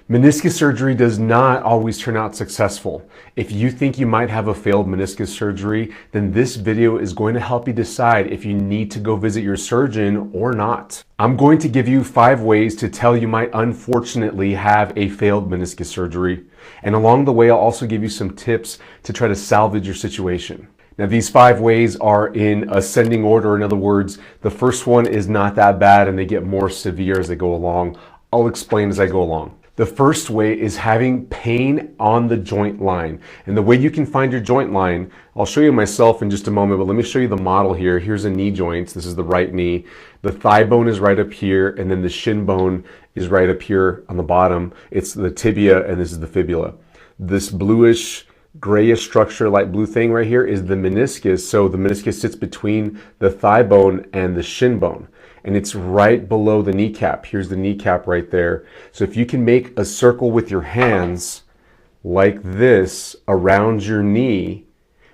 Meniscus surgery does not always turn out successful. If you think you might have a failed meniscus surgery, then this video is going to help you decide if you need to go visit your surgeon or not. I'm going to give you 5 ways to tell you might unfortunately have a failed meniscus surgery. And along the way, I'll also give you some tips to try to salvage your situation. Now, these 5 ways are in ascending order. In other words, the first one is not that bad and they get more severe as they go along. I'll explain as I go along. The first way is having pain on the joint line. And the way you can find your joint line, I'll show you myself in just a moment, but let me show you the model here. Here's a knee joint. This is the right knee. The thigh bone is right up here, and then the shin bone is right up here on the bottom. It's the tibia, and this is the fibula. This bluish, grayish structure, light blue thing right here is the meniscus. So the meniscus sits between the thigh bone and the shin bone. And it's right below the kneecap. Here's the kneecap right there. So if you can make a circle with your hands like this around your knee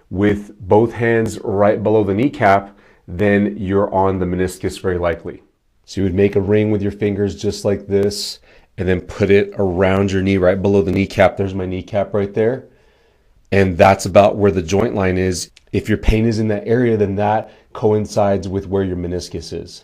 with both hands right below the kneecap, then you're on the meniscus very likely. So you would make a ring with your fingers just like this and then put it around your knee right below the kneecap. There's my kneecap right there. And that's about where the joint line is. If your pain is in that area, then that coincides with where your meniscus is.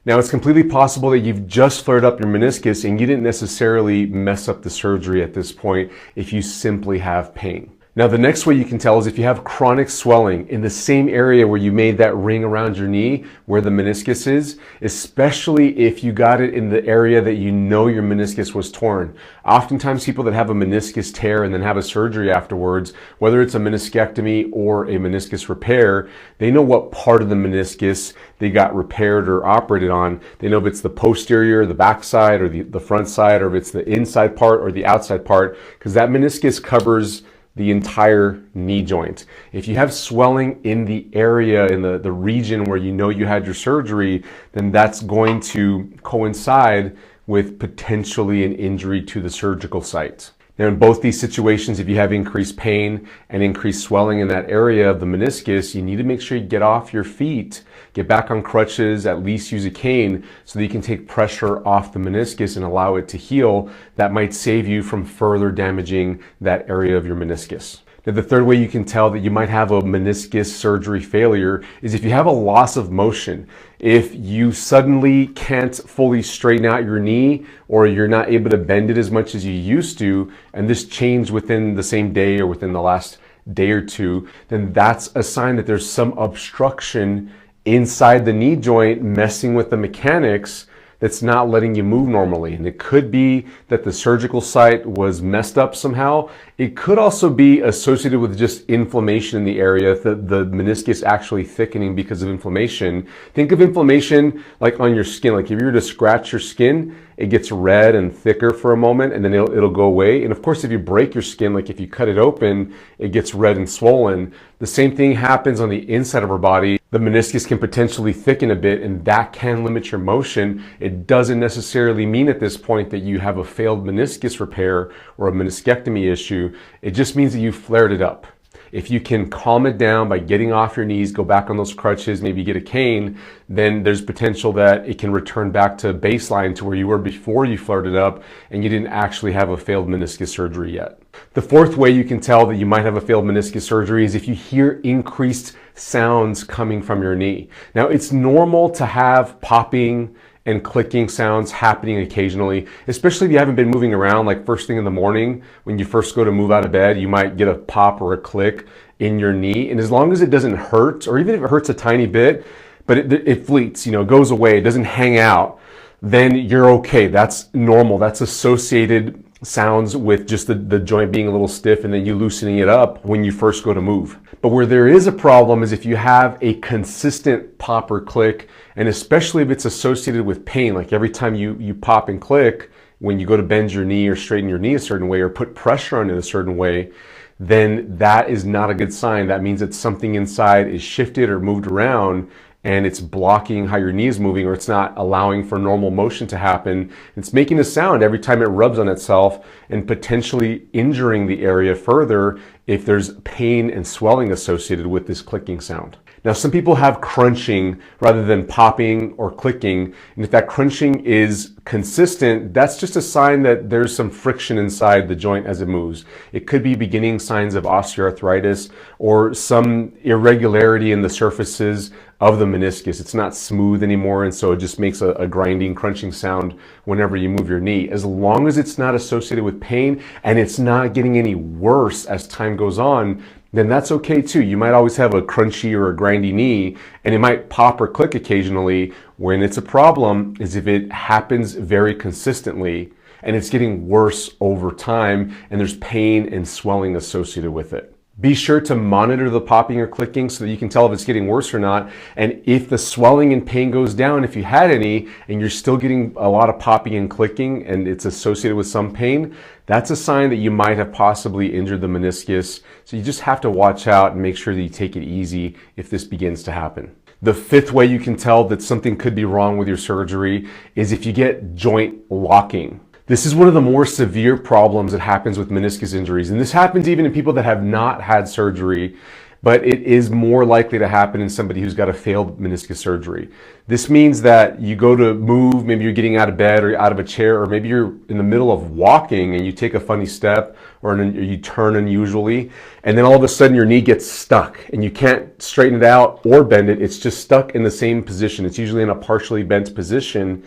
Now, it's completely possible that you've just flared up your meniscus and you didn't necessarily mess up the surgery at this point if you simply have pain. Now, the next way you can tell is if you have chronic swelling in the same area where you made that ring around your knee, where the meniscus is, especially if you got it in the area that you know your meniscus was torn. Oftentimes, people that have a meniscus tear and then have a surgery afterwards, whether it's a meniscectomy or a meniscus repair, they know what part of the meniscus they got repaired or operated on. They know if it's the posterior, the back side, or the front side, or if it's the inside part or the outside part, because that meniscus covers the entire knee joint. If you have swelling in the area, in the region where you know you had your surgery, then that's going to coincide with potentially an injury to the surgical site. Now, in both these situations, if you have increased pain and increased swelling in that area of the meniscus, you need to make sure you get off your feet, get back on crutches, at least use a cane so that you can take pressure off the meniscus and allow it to heal. That might save you from further damaging that area of your meniscus. Now, the third way you can tell that you might have a meniscus surgery failure is if you have a loss of motion. If you suddenly can't fully straighten out your knee, or you're not able to bend it as much as you used to, and this changed within the same day or within the last day or two, then that's a sign that there's some obstruction inside the knee joint messing with the mechanics that's not letting you move normally. And it could be that the surgical site was messed up somehow. It could also be associated with just inflammation in the area, the meniscus actually thickening because of inflammation. Think of inflammation like on your skin. Like if you were to scratch your skin, it gets red and thicker for a moment and then it'll go away. And of course, if you break your skin, like if you cut it open, it gets red and swollen. The same thing happens on the inside of our body. The meniscus can potentially thicken a bit and that can limit your motion. It doesn't necessarily mean at this point that you have a failed meniscus repair or a meniscectomy issue. It just means that you flared it up. If you can calm it down by getting off your knees, go back on those crutches, maybe get a cane, then there's potential that it can return back to baseline to where you were before you flared it up and you didn't actually have a failed meniscus surgery yet. The fourth way you can tell that you might have a failed meniscus surgery is if you hear increased sounds coming from your knee. Now, it's normal to have popping and clicking sounds happening occasionally, especially if you haven't been moving around. Like first thing in the morning, when you first go to move out of bed, you might get a pop or a click in your knee. And as long as it doesn't hurt, or even if it hurts a tiny bit, but it fleets, goes away, it doesn't hang out, then you're okay. That's normal. That's associated sounds with just the joint being a little stiff and then you loosening it up when you first go to move. But where there is a problem is if you have a consistent pop or click, and especially if it's associated with pain, like every time you pop and click, when you go to bend your knee or straighten your knee a certain way or put pressure on it a certain way, then that is not a good sign. That means that something inside is shifted or moved around and it's blocking how your knee is moving, or it's not allowing for normal motion to happen. It's making a sound every time it rubs on itself and potentially injuring the area further if there's pain and swelling associated with this clicking sound. Now, some people have crunching rather than popping or clicking, and if that crunching is consistent, that's just a sign that there's some friction inside the joint as it moves. It could be beginning signs of osteoarthritis or some irregularity in the surfaces of the meniscus. It's not smooth anymore, and so it just makes a grinding, crunching sound whenever you move your knee. As long as it's not associated with pain and it's not getting any worse as time goes on, then that's okay too. You might always have a crunchy or a grindy knee, and it might pop or click occasionally. When it's a problem is if it happens very consistently and it's getting worse over time and there's pain and swelling associated with it. Be sure to monitor the popping or clicking so that you can tell if it's getting worse or not. And if the swelling and pain goes down, if you had any, and you're still getting a lot of popping and clicking and it's associated with some pain, that's a sign that you might have possibly injured the meniscus. So you just have to watch out and make sure that you take it easy if this begins to happen. The fifth way you can tell that something could be wrong with your surgery is if you get joint locking. This is one of the more severe problems that happens with meniscus injuries. And this happens even in people that have not had surgery, but it is more likely to happen in somebody who's got a failed meniscus surgery. This means that you go to move, maybe you're getting out of bed or out of a chair, or maybe you're in the middle of walking and you take a funny step or you turn unusually, and then all of a sudden your knee gets stuck and you can't straighten it out or bend it. It's just stuck in the same position. It's usually in a partially bent position.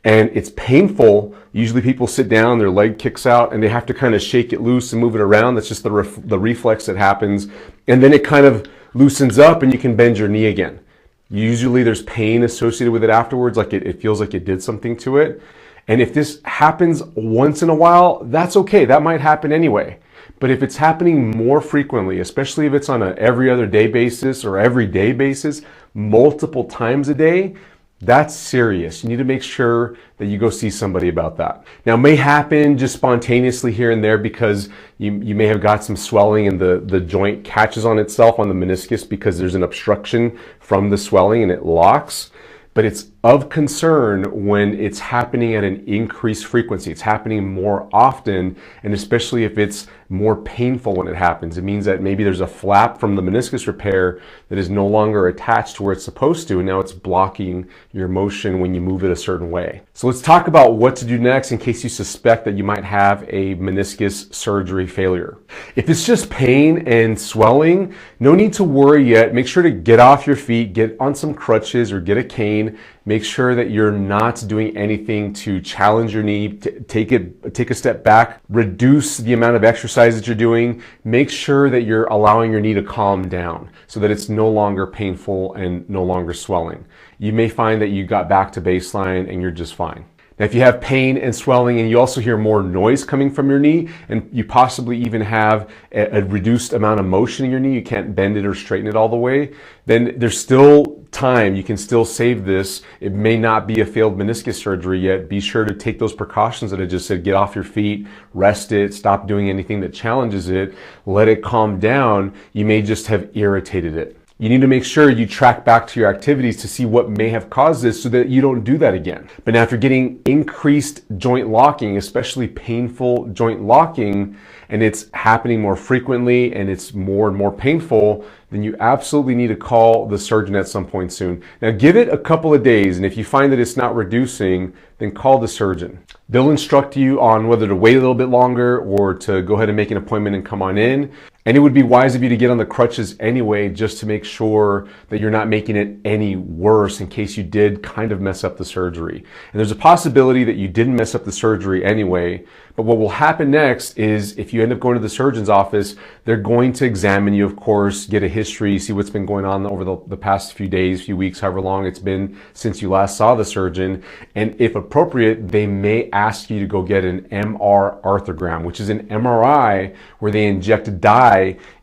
And it's painful. Usually people sit down, their leg kicks out, and they have to kind of shake it loose and move it around. That's just the reflex that happens. And then it kind of loosens up and you can bend your knee again. Usually there's pain associated with it afterwards, like it feels like it did something to it. And if this happens once in a while, that's okay. That might happen anyway. But if it's happening more frequently, especially if it's on a every other day basis or every day basis, multiple times a day, that's serious. You need to make sure that you go see somebody about that. Now, it may happen just spontaneously here and there because you may have got some swelling and the joint catches on itself on the meniscus because there's an obstruction from the swelling and it locks. But it's of concern when it's happening at an increased frequency. It's happening more often, and especially if it's more painful when it happens. It means that maybe there's a flap from the meniscus repair that is no longer attached to where it's supposed to, and now it's blocking your motion when you move it a certain way. So let's talk about what to do next in case you suspect that you might have a meniscus surgery failure. If it's just pain and swelling, no need to worry yet. Make sure to get off your feet, get on some crutches or get a cane. Make sure that you're not doing anything to challenge your knee. Take a step back, reduce the amount of exercise that you're doing. Make sure that you're allowing your knee to calm down so that it's no longer painful and no longer swelling. You may find that you got back to baseline and you're just fine. Now, if you have pain and swelling and you also hear more noise coming from your knee and you possibly even have a reduced amount of motion in your knee, you can't bend it or straighten it all the way, then there's still time. You can still save this. It may not be a failed meniscus surgery yet. Be sure to take those precautions that I just said. Get off your feet, rest it, stop doing anything that challenges it, let it calm down. You may just have irritated it. You need to make sure you track back to your activities to see what may have caused this so that you don't do that again. But now if you're getting increased joint locking, especially painful joint locking, and it's happening more frequently and it's more and more painful, then you absolutely need to call the surgeon at some point soon. Now give it a couple of days, and if you find that it's not reducing, then call the surgeon. They'll instruct you on whether to wait a little bit longer or to go ahead and make an appointment and come on in. And it would be wise of you to get on the crutches anyway, just to make sure that you're not making it any worse in case you did kind of mess up the surgery. And there's a possibility that you didn't mess up the surgery anyway, but what will happen next is if you end up going to the surgeon's office, they're going to examine you, of course, get a history, see what's been going on over the past few days, few weeks, however long it's been since you last saw the surgeon. And if appropriate, they may ask you to go get an MR arthrogram, which is an MRI where they inject dye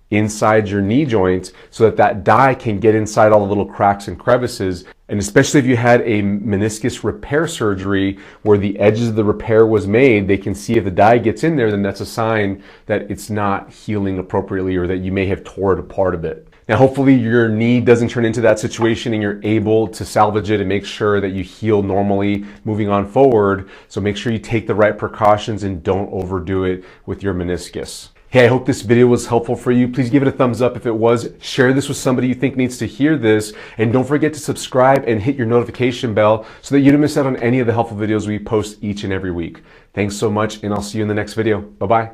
inside your knee joint so that that dye can get inside all the little cracks and crevices. And especially if you had a meniscus repair surgery where the edges of the repair was made, they can see if the dye gets in there, then that's a sign that it's not healing appropriately or that you may have tore it apart a bit. Now, hopefully your knee doesn't turn into that situation and you're able to salvage it and make sure that you heal normally moving on forward. So make sure you take the right precautions and don't overdo it with your meniscus. Hey, I hope this video was helpful for you. Please give it a thumbs up if it was. Share this with somebody you think needs to hear this. And don't forget to subscribe and hit your notification bell so that you don't miss out on any of the helpful videos we post each and every week. Thanks so much, and I'll see you in the next video. Bye-bye.